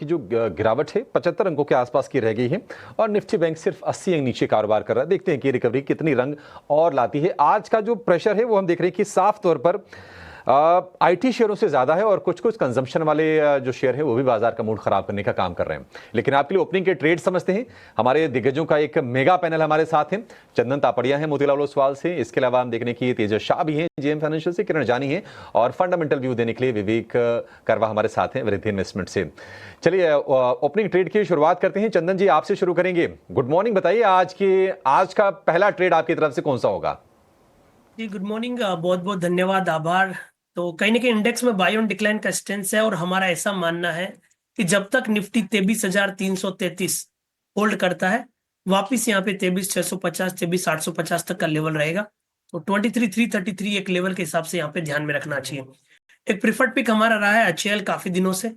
की जो गिरावट है 75 अंकों के आसपास की रह गई है और निफ्टी बैंक सिर्फ 80 अंक नीचे कारोबार कर रहा है। देखते हैं कि रिकवरी कितनी रंग और लाती है। आज का जो प्रेशर है वो हम देख रहे हैं कि साफ तौर पर आईटी शेयरों से ज्यादा है और कुछ कुछ कंजम्पशन वाले जो शेयर है वो भी बाजार का मूड खराब करने का काम कर रहे हैं। लेकिन आपके लिए ओपनिंग के ट्रेड समझते हैं। हमारे दिग्गजों का एक मेगा पैनल हमारे साथ है। चंदन तापड़िया है मोतीलाल ओसवाल से, इसके अलावा हम देखने की तेजस शाह भी हैं जेएम फाइनेंशियल से, किरण जानी है और फंडामेंटल व्यू देने के लिए विवेक करवा हमारे साथ हैं वृद्धि इन्वेस्टमेंट से। चलिए ओपनिंग ट्रेड की शुरुआत करते हैं। चंदन जी आपसे शुरू करेंगे। गुड मॉर्निंग, बताइए आज का पहला ट्रेड आपकी तरफ से कौन सा होगा? जी गुड मॉर्निंग, बहुत बहुत धन्यवाद, आभार। तो कहीं ना कहीं इंडेक्स में बाय ऑन डिक्लाइन का स्टेंस है और हमारा ऐसा मानना है कि जब तक निफ्टी 23,333 होल्ड करता है, वापिस यहाँ पे 23,650 23,850 तक का लेवल रहेगा। तो 23,333 एक लेवल के हिसाब से यहाँ पे ध्यान में रखना चाहिए। एक प्रिफर्ड पिक हमारा रहा है HAL काफी दिनों से,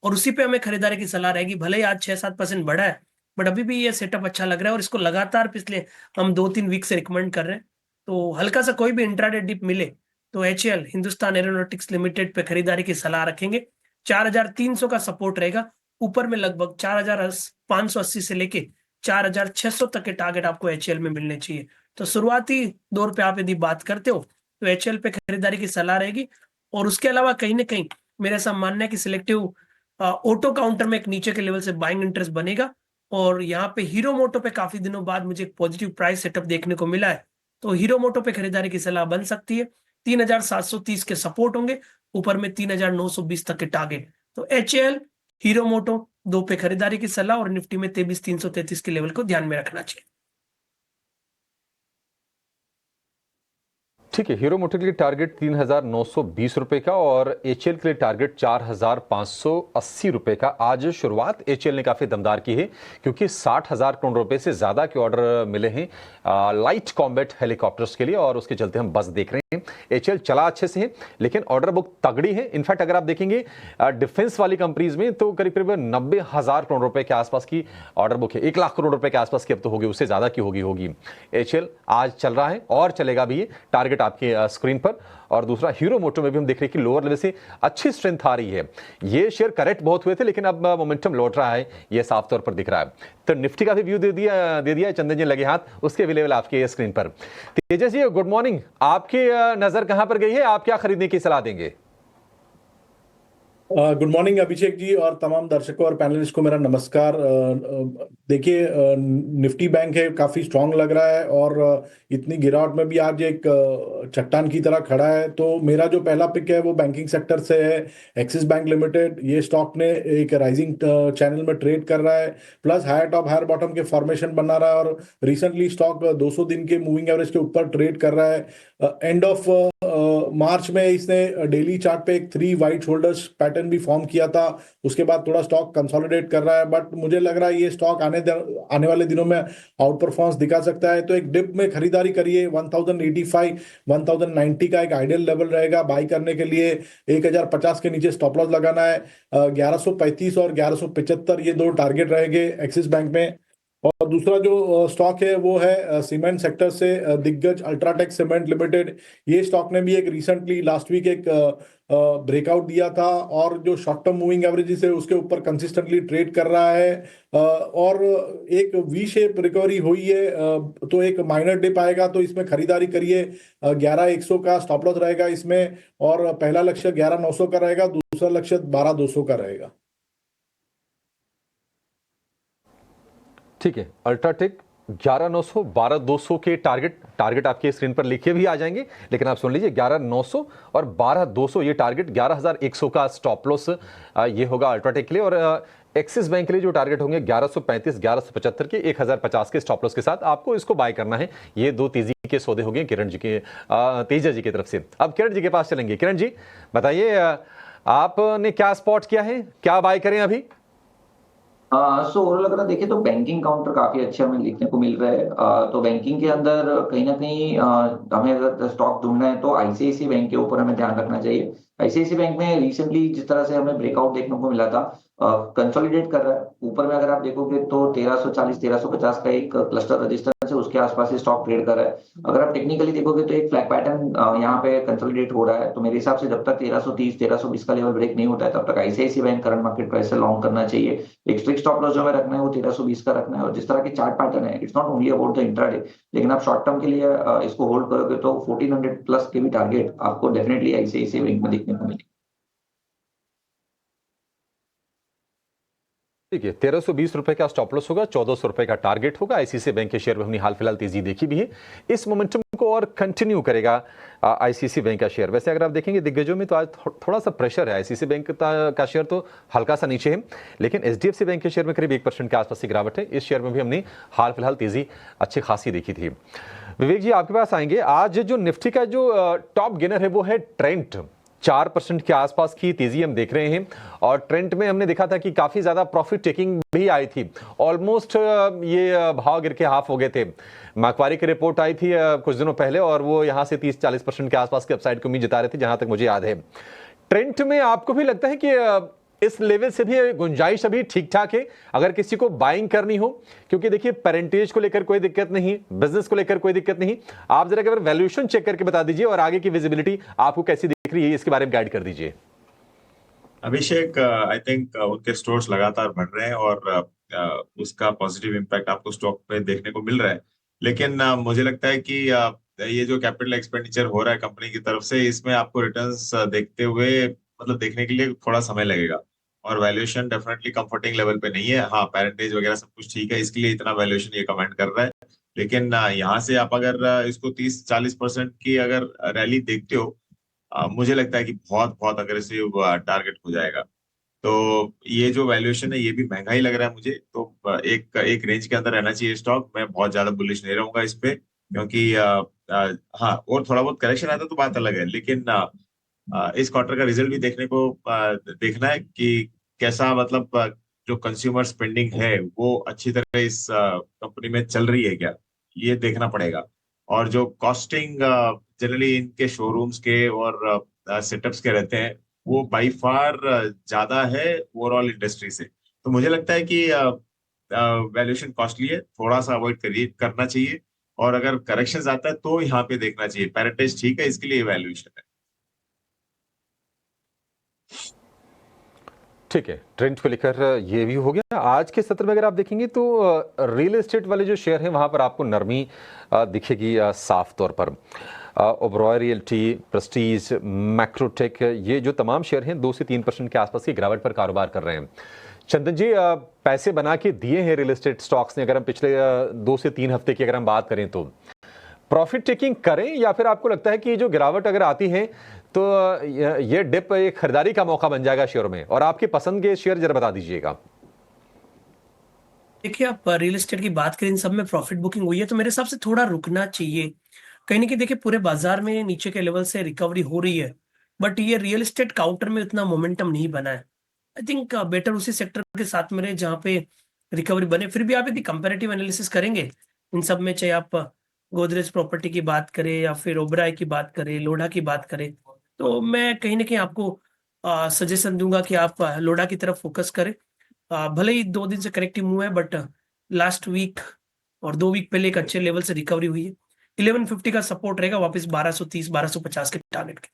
और उसी पे हमें खरीदारी की सलाह रहेगी। भले ही आज 6-7% बढ़ा है, बट अभी भी ये सेटअप अच्छा लग रहा है और इसको लगातार पिछले हम 2-3 वीक से रिकमेंड कर रहे हैं। तो हल्का सा कोई भी इंट्राडे डिप मिले तो HAL हिंदुस्तान एरोनॉटिक्स लिमिटेड पे खरीदारी की सलाह रखेंगे। 4,300 का सपोर्ट रहेगा। ऊपर में लगभग 4,580 से लेके 4,600 तक के टारगेट आपको HAL में मिलने चाहिए। तो शुरुआती दौर पे आप यदि बात करते हो तो HAL पे खरीदारी की सलाह रहेगी। और उसके अलावा कहीं ना कहीं मेरा ऐसा मानना है कि सिलेक्टिव ऑटो काउंटर में एक नीचे के लेवल से बाइंग इंटरेस्ट बनेगा। और यहाँ पे हीरो मोटो पे काफी दिनों बाद मुझे एक पॉजिटिव प्राइस सेटअप देखने को मिला है, तो हीरो मोटो पे खरीदारी की सलाह बन सकती है। 3,730 के सपोर्ट होंगे, ऊपर में 3,920 तक के टारगेट। तो HAL, हीरो मोटो दो पे खरीदारी की सलाह और निफ्टी में 23,333 के लेवल को ध्यान में रखना चाहिए। ठीक है, हीरो मोटर के लिए टारगेट 3,920 रुपए का और HAL के लिए टारगेट 4,580 रुपए का। आज शुरुआत HAL ने काफी दमदार की है क्योंकि 60,000 करोड़ रुपए से ज्यादा के ऑर्डर मिले हैं लाइट कॉम्बैट हेलीकॉप्टर्स के लिए और उसके चलते हम बस देख रहे हैं। HAL चला अच्छे से है लेकिन ऑर्डर बुक तगड़ी है। इनफैक्ट अगर आप देखेंगे डिफेंस वाली कंपनीज में तो करीब करीब 90,000 करोड़ रुपए के आसपास की ऑर्डर बुक है। 1 लाख करोड़ रुपए के आसपास की अब तो होगी, उससे ज्यादा की होगी। HAL आज चल रहा है और चलेगा भी। ये टारगेट आपके स्क्रीन पर। और दूसरा हीरो मोटो में भी हम देख रहे हैं कि लोअर लेवल से अच्छी स्ट्रेंथ आ रही है। ये शेयर करेक्ट बहुत हुए थे लेकिन अब मोमेंटम लौट रहा है, ये साफ तौर पर दिख रहा है। तो निफ्टी का भी व्यू दे दिया है चंदन जी लगे हाथ, उसके भी लेवल आपके स्क्रीन पर। तेजस जी गुड मॉर्निंग, आपकी नजर कहां पर गई है? आप क्या खरीदने की सलाह देंगे? गुड मॉर्निंग अभिषेक जी और तमाम दर्शकों और पैनलिस्ट को मेरा नमस्कार। देखिए, निफ्टी बैंक है, काफी स्ट्रांग लग रहा है और इतनी गिरावट में भी आज एक चट्टान की तरह खड़ा है। तो मेरा जो पहला पिक है वो बैंकिंग सेक्टर से है, एक्सिस बैंक लिमिटेड। ये स्टॉक ने एक राइजिंग चैनल में ट्रेड कर रहा है, plus higher top higher bottom के फॉर्मेशन बना रहा है और रिसेंटली स्टॉक 200 दिन के मूविंग एवरेज के ऊपर ट्रेड कर रहा है। एंड ऑफ मार्च में इसने डेली चार्ट पे एक 3 वाइट शोल्डर्स पैटर्न भी फॉर्म किया था। उसके बाद थोड़ा स्टॉक कंसोलिडेट कर रहा है, बट मुझे लग रहा है ये स्टॉक आने वाले दिनों में आउट परफॉर्मेंस दिखा सकता है। तो एक डिप में खरीदारी करिए। 1085 1090 का एक आइडियल लेवल रहेगा बाई करने के लिए। 1050 के नीचे स्टॉप लॉस लगाना है। 1135 और 1175 ये दो टारगेट रहेंगे एक्सिस बैंक में। और दूसरा जो स्टॉक है वो है सीमेंट सेक्टर से दिग्गज अल्ट्राटेक सीमेंट लिमिटेड। ये स्टॉक ने भी एक रिसेंटली लास्ट वीक एक ब्रेकआउट दिया था और जो शॉर्ट टर्म मूविंग एवरेजेस है उसके ऊपर कंसिस्टेंटली ट्रेड कर रहा है। और एक वी शेप रिकवरी हुई है, तो एक माइनर डिप आएगा तो इसमें खरीदारी करिए। 11,100 का स्टॉप लॉस रहेगा इसमें और पहला लक्ष्य 11,900 का रहेगा, दूसरा लक्ष्य 12,200 का रहेगा। ठीक है, अल्ट्राटेक 11,900 12,200 के टारगेट आपके स्क्रीन पर लिखे भी आ जाएंगे, लेकिन आप सुन लीजिए 11,900 और 12,200 ये टारगेट, 11,100 का स्टॉप लॉस ये होगा अल्ट्राटेक के लिए। और एक्सिस बैंक के लिए जो टारगेट होंगे 1135 1175 के 1050 के स्टॉप लॉस के साथ आपको इसको बाय करना है। ये दो तेजी के सौदे हो गए किरण जी के तेजा जी की तरफ से। अब किरण जी के पास चलेंगे। किरण जी बताइए, आपने क्या स्पॉट किया है, क्या बाय करें अभी? सो ओवरऑल अगर देखिए तो बैंकिंग काउंटर काफी अच्छे हमें देखने को मिल रहा है। तो बैंकिंग के अंदर कहीं ना कहीं हमें अगर स्टॉक ढूंढना है तो आईसीआईसी बैंक के ऊपर हमें ध्यान रखना चाहिए। आईसीआईसी बैंक में रिसेंटली जिस तरह से हमें ब्रेकआउट देखने को मिला था, कंसोलिडेट कर रहा है। ऊपर में अगर आप देखोगे तो 1340 1350 का एक क्लस्टर रजिस्टर से उसके आसपास ही स्टॉक ट्रेड कर रहा है। अगर आप टेक्निकली देखोगे तो एक फ्लैग पैटर्न यहाँ पे कंसोलिडेट हो रहा है, तो मेरे हिसाब से जब तक 1330 1320 का लेवल ब्रेक नहीं होता है तब तक ICICI bank current market price से लॉन्ग करना चाहिए। एक स्ट्रिक्ट स्टॉप लॉस जो हमें रखना है वो 1320 का रखना है, और जिस तरह के चार्ट पैटर्न है, it's not only about the intraday, लेकिन आप शॉर्ट टर्म के लिए इसको होल्ड करोगे तो 1400 प्लस के भी टारगेट आपको डेफिनेटली आईसीआईसीआई बैंक में देखने को मिलेगी। ठीक है, 1320 रुपए का स्टॉप लॉस होगा, 1400 रुपए का टारगेट होगा। आईसीआईसीआई बैंक के शेयर में हमने हाल फिलहाल तेजी देखी भी है, इस मोमेंटम को और कंटिन्यू करेगा आईसीआईसीआई बैंक का शेयर। वैसे अगर आप देखेंगे दिग्गजों में तो आज थोड़ा सा प्रेशर है। आईसीआईसीआई बैंक का शेयर तो हल्का सा नीचे है, लेकिन एचडीएफसी बैंक के शेयर में करीब 1% के आसपास की गिरावट है। इस शेयर में भी हमने हाल फिलहाल तेजी अच्छी खासी देखी थी। विवेक जी, आपके पास आएंगे। आज जो निफ्टी का जो टॉप गेनर है वो है ट्रेंट, 4% के आसपास की तेजी हम देख रहे हैं, और ट्रेंट में हमने देखा था कि काफी ज्यादा प्रॉफिट टेकिंग भी आई थी। ऑलमोस्ट ये भाव गिर के हाफ हो गए थे। मैक्वारी की रिपोर्ट आई थी कुछ दिनों पहले, और वो यहां से 30-40% के आसपास की अपसाइड की उम्मीद जता रहे थे, जहां तक मुझे याद है। ट्रेंट में आपको भी लगता है कि इस लेवल से भी गुंजाइश अभी ठीक ठाक है अगर किसी को बाइंग करनी हो? क्योंकि देखिए पेरेंटेज को लेकर कोई दिक्कत नहीं, बिजनेस को लेकर कोई दिक्कत नहीं। आप जरा अगर वैल्यूएशन चेक करके बता दीजिए, और आगे की विजिबिलिटी आपको कैसी दिख रही है इसके बारे में गाइड कर दीजिए। अभिषेक, आई थिंक उनके स्टोर्स लगातार बढ़ रहे हैं और उसका पॉजिटिव इम्पैक्ट आपको स्टॉक पे देखने को मिल रहा है। लेकिन मुझे लगता है कि ये जो कैपिटल एक्सपेंडिचर हो रहा है कंपनी की तरफ से, इसमें आपको रिटर्न्स देखते हुए मतलब देखने के लिए थोड़ा समय लगेगा, और वैल्यूएशन डेफिनेटली कंफर्टिंग लेवल पे नहीं है। हाँ, पेरेंटेज वगैरह सब कुछ ठीक है, इसके लिए इतना वैल्यूएशन ये कमेंट कर रहा है। लेकिन यहाँ से आप अगर इसको 30-40% की अगर रैली देखते हो, मुझे लगता है कि बहुत बहुत अग्रेसिव टारगेट हो जाएगा। तो ये जो वैल्यूएशन है ये भी महंगा ही लग रहा है मुझे। तो एक एक रेंज के अंदर रहना चाहिए स्टॉक। मैं बहुत ज्यादा बुलिश नहीं रहूंगा इस पे, क्योंकि हाँ, और थोड़ा बहुत करेक्शन आता तो बात अलग है, लेकिन इस क्वार्टर का रिजल्ट भी देखने को देखना है कि कैसा मतलब जो कंज्यूमर स्पेंडिंग है वो अच्छी तरह इस कंपनी में चल रही है क्या, ये देखना पड़ेगा। और जो कॉस्टिंग जनरली इनके शोरूम्स के और सेटअप्स के रहते हैं वो बाई फार ज्यादा है ओवरऑल इंडस्ट्री से। तो मुझे लगता है कि वैल्यूएशन कॉस्टली है, थोड़ा सा अवॉइड करना चाहिए, और अगर करेक्शन आता है तो यहाँ पे देखना चाहिए। पैरेंटेज ठीक है, इसके लिए वैल्यूएशन है। ठीक है, ट्रेंड को लेकर ये भी हो गया। आज के सत्र में अगर आप देखेंगे तो रियल एस्टेट वाले जो शेयर हैं वहां पर आपको नरमी दिखेगी साफ तौर पर। ओबरॉय रियल्टी, प्रेस्टीज, मैक्रोटेक, ये जो तमाम शेयर हैं 2 से 3% के आसपास की गिरावट पर कारोबार कर रहे हैं। चंदन जी, पैसे बना के दिए हैं रियल एस्टेट स्टॉक्स ने, अगर हम पिछले 2 से 3 हफ्ते की अगर हम बात करें तो प्रॉफिट टेकिंग करें, या फिर आपको लगता है कि जो गिरावट अगर आती है तो ये डिप एक खरीदारी का मौका बन जाएगा शेयर में? और आपकी पसंद के शेयर जरा बता दीजिएगा। देखिए, आप रियल एस्टेट की बात करें, इन सब में प्रॉफिट बुकिंग हुई है तो मेरे हिसाब से थोड़ा रुकना चाहिए। कहीं ना कहीं देखिए पूरे बाजार में नीचे के लेवल से रिकवरी हो रही है, बट ये रियल एस्टेट काउंटर में उतना मोमेंटम नहीं बना है। आई थिंक बेटर उसी सेक्टर के साथ में रहे जहाँ पे रिकवरी बने। फिर भी आप यदि कंपेरेटिव एनालिसिस करेंगे इन सब में, चाहे आप गोदरेज प्रॉपर्टी की बात करें या फिर ओबराय की बात करें, लोढ़ा की बात करें, तो मैं कहीं ना कहीं आपको सजेशन दूंगा कि आप लोढ़ा की तरफ फोकस करें। भले ही 2 दिन से करेक्टिव मूव है, बट लास्ट वीक और 2 वीक पहले एक अच्छे लेवल से रिकवरी हुई है। 1150 का सपोर्ट रहेगा वापस 1230 1250 के टारगेट के।